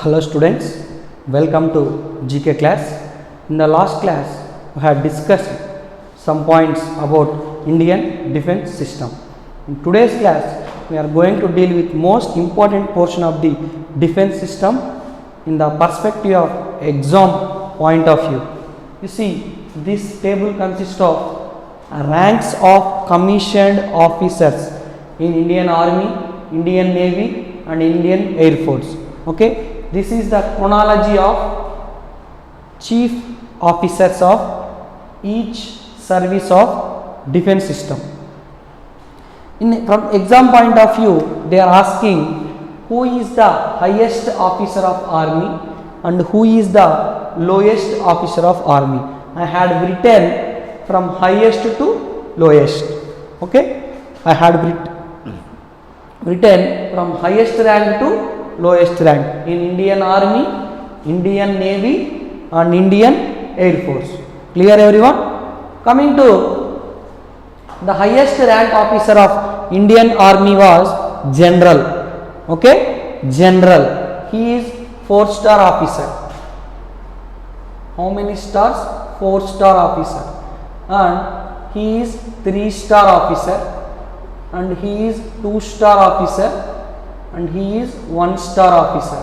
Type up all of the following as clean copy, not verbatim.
Hello students, welcome to GK class. In the last class, we had discussed some points about Indian defense system. In today's class, we are going to deal with most important portion of the defense system in the perspective of exam point of view. You see, this table consists of ranks of commissioned officers in Indian Army, Indian Navy and Indian Air Force. Okay. This is the chronology of chief officers of each service of defense system. From exam point of view, they are asking who is the highest officer of army and who is the lowest officer of army. I had written from highest to lowest. Okay, I had written from highest rank to lowest rank in Indian Army, Indian Navy and Indian Air Force. Clear everyone? Coming to the highest rank officer of Indian Army was General. Okay, General. He is 4-star officer. How many stars? 4-star officer. And he is 3-star officer. And he is 2-star officer. And he is 1-star officer.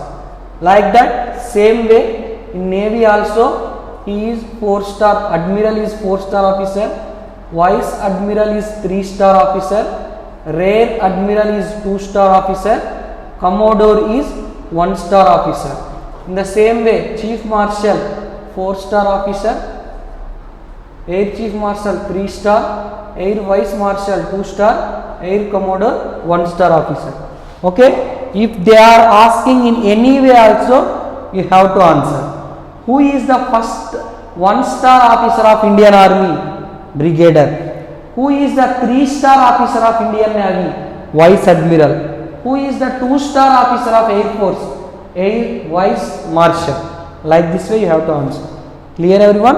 Like that, same way in Navy also he is 4-star. Admiral is 4-star officer, Vice Admiral is 3-star officer, Rear Admiral is 2-star officer, Commodore is 1-star officer. In the same way, Chief Marshal 4-star officer, Air Chief Marshal 3-star, Air Vice Marshal 2-star, Air Commodore 1-star officer. Okay, if they are asking in any way also, you have to answer. Who is the first 1-star officer of Indian Army? Brigadier. Who is the 3-star officer of Indian Navy? Vice Admiral. Who is the 2-star officer of Air Force? Air Vice Marshal. Like this way you have to answer. Clear everyone?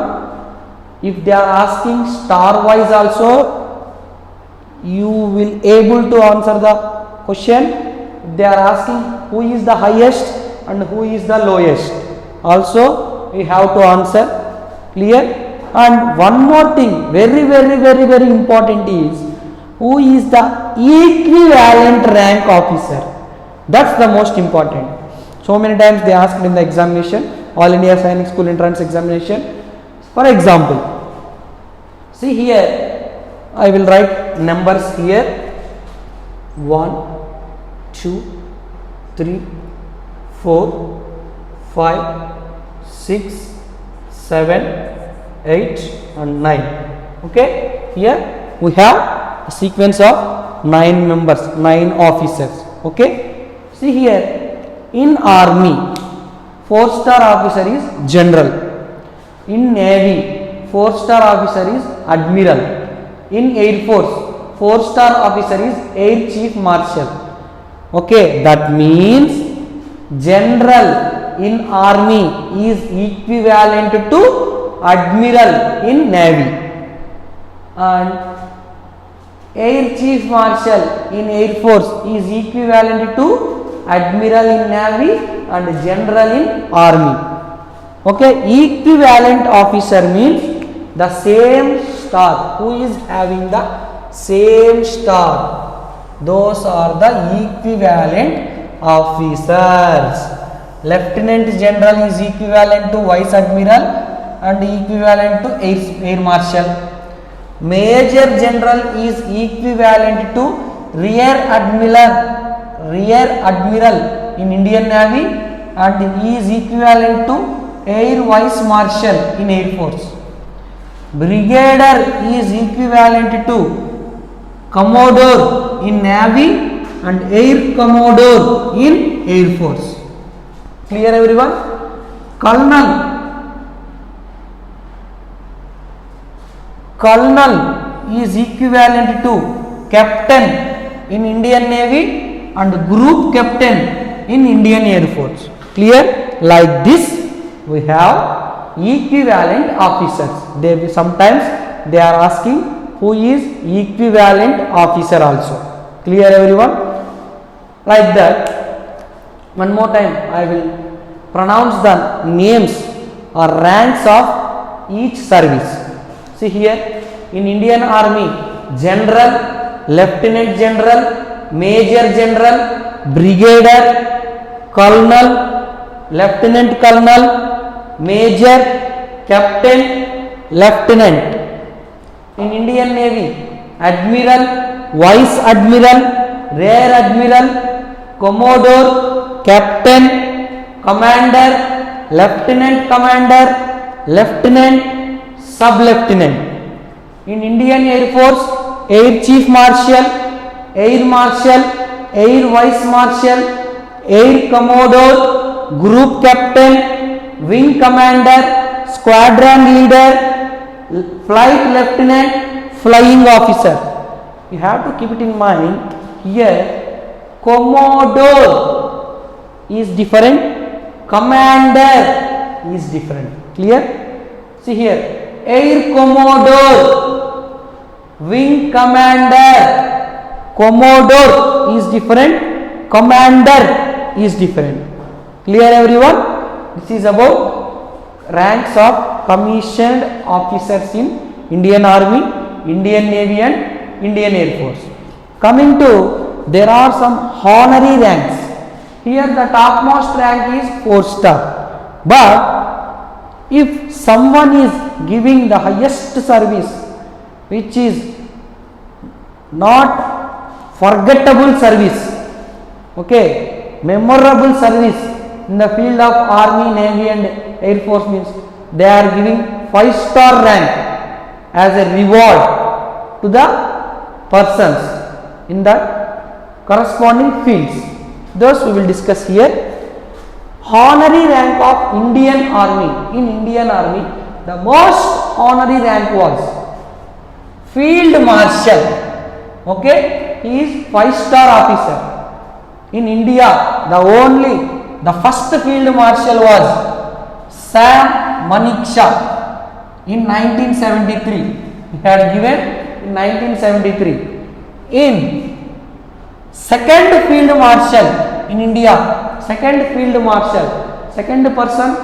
If they are asking star wise also, you will able to answer the question. They are asking who is the highest and who is the lowest, also we have to answer. Clear? And one more thing, very important is who is the equivalent rank officer. That's the most important. So many times they asked in the examination, All India Sainik School Entrance Examination. For example, see here, I will write numbers here. 1, 2, 3, 4, 5, 6, 7, 8 and 9. Okay, here we have a sequence of 9 members, 9 officers. Okay, see here in Army 4-star officer is General, in Navy 4-star officer is Admiral, in Air Force 4-star officer is Air Chief Marshal. Okay, that means General in Army is equivalent to Admiral in Navy, and Air Chief Marshal in Air Force is equivalent to Admiral in Navy and General in Army. Okay, equivalent officer means the same star, who is having the same star. Those are the equivalent officers. Lieutenant General is equivalent to Vice Admiral and equivalent to Air Marshal. Major General is equivalent to Rear Admiral in Indian Navy and he is equivalent to Air Vice Marshal in Air Force. Brigadier is equivalent to Commodore in Navy and Air Commodore in Air Force. Clear everyone? Colonel is equivalent to Captain in Indian Navy and Group Captain in Indian Air Force. Clear? Like this we have equivalent officers. Sometimes they are asking who is equivalent officer also. Clear everyone? Like that, one more time I will pronounce the names or ranks of each service. See here, in Indian Army, General, Lieutenant General, Major General, Brigadier, Colonel, Lieutenant Colonel, Major, Captain, Lieutenant. In Indian Navy, Admiral, Vice Admiral, Rear Admiral, Commodore, Captain, Commander, Lieutenant Commander, Lieutenant, Sub-Lieutenant. In Indian Air Force, Air Chief Marshal, Air Marshal, Air Vice Marshal, Air Commodore, Group Captain, Wing Commander, Squadron Leader, Flight Lieutenant, Flying Officer. You have to keep it in mind here. Commodore is different, Commander is different. Clear? See here, Air Commodore, Wing Commander. Commodore is different, Commander is different. Clear everyone? This is about ranks of commissioned officers in Indian Army, Indian Navy and Indian Air Force. Coming to, there are some honorary ranks. Here the topmost rank is 4-star. But if someone is giving the highest service, which is not forgettable service, okay, memorable service in the field of Army, Navy and Air Force, means they are giving 5-star rank as a reward to the persons in the corresponding fields. Those we will discuss here. Honorary rank of Indian Army. In Indian Army, the most honorary rank was Field Marshal. Okay, he is 5-star officer. In India, the first Field Marshal was Sam Manekshaw in 1973. He had given in 1973. In second Field Marshal in India, second Field Marshal, second person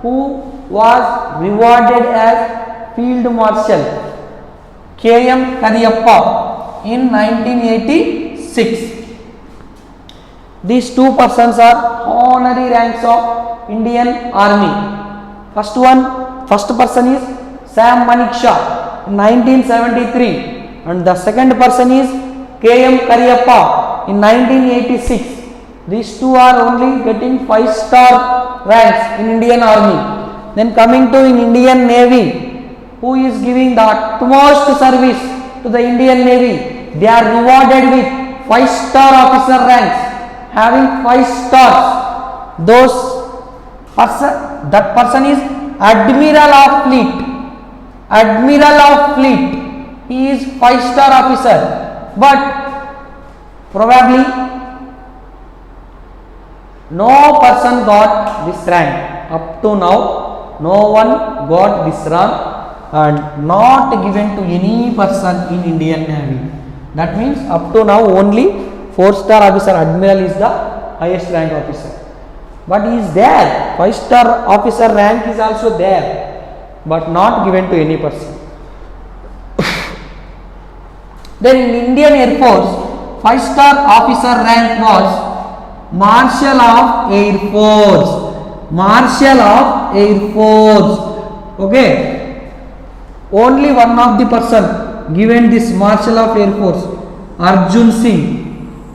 who was rewarded as Field Marshal, K.M. Kariyappa in 1986. These two persons are honorary ranks of Indian Army. First person is Sam Manekshaw in 1973 and the second person is K.M. Kariyappa in 1986. These two are only getting 5-star ranks in Indian Army. Then coming to in Indian Navy, who is giving the utmost service to the Indian Navy, they are rewarded with 5-star officer ranks having 5 stars. That person is Admiral of Fleet. Admiral of Fleet. He is 5-star officer, but probably no person got this rank. Up to now, no one got this rank and not given to any person in Indian Navy. That means up to now only 4-star officer Admiral is the highest rank officer. But he is there. 5-star officer rank is also there, but not given to any person. Then in Indian Air Force, 5-star officer rank was Marshal of Air Force. Marshal of Air Force. Okay. Only one of the person given this Marshal of Air Force, Arjun Singh.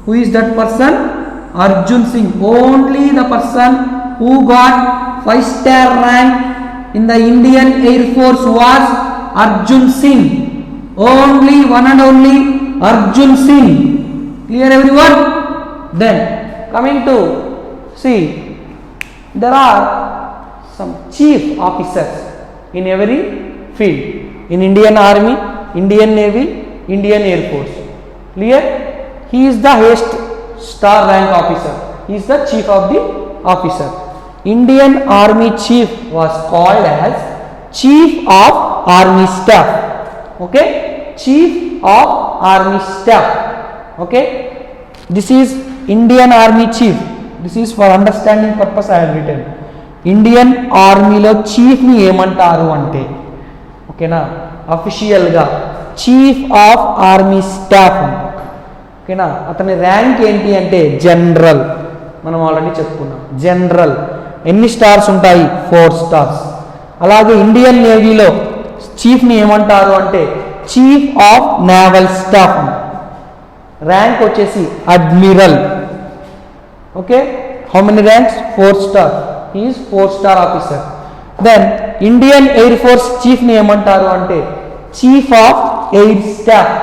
Who is that person? Arjun Singh. Only the person who got 5-star rank in the Indian Air Force was Arjun Singh. Only one and only Arjun Singh. Clear everyone? Then coming to, see, there are some chief officers in every field. In Indian Army, Indian Navy, Indian Air Force. Clear? He is the highest star rank officer. He is the chief of the officer. Indian Army chief was called as Chief of Army Staff. Okay? Chief of Army Staff. Okay? This is Indian Army chief. This is for understanding purpose I have written. Indian ఆర్మీలో చీఫ్ని ఏమంటారు అంటే, ఓకేనా, అఫీషియల్గా chief of army staff, ఓకేనా. అతని rank ఏంటి అంటే general. మనం ఆల్రెడీ చెప్పుకున్నాం జనరల్. ఎన్ని స్టార్స్ ఉంటాయి? 4 స్టార్స్. అలాగే ఇండియన్ నేవీలో చీఫ్ని ఏమంటారు అంటే chief of naval staff, rank వచ్చేసి admiral. Okay, how many ranks? 4 star. He is 4 star officer. Then Indian Air Force చీఫ్ని ఏమంటారు అంటే chief of air staff.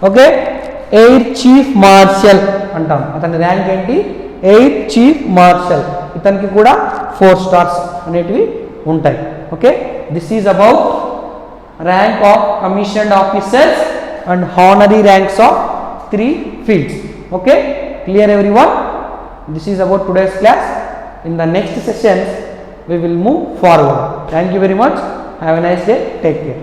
Okay, air chief marshal అంటాం. అతని ర్యాంక్ ఏంటి? Air chief marshal. ఇతనికి కూడా 4 stars అనేటివి ఉంటాయి. Okay, this is about rank of commissioned officers and honorary ranks of 3 fields. Okay, clear everyone? This is about today's class. In the next sessions we will move forward. Thank you very much. Have a nice day. Take care.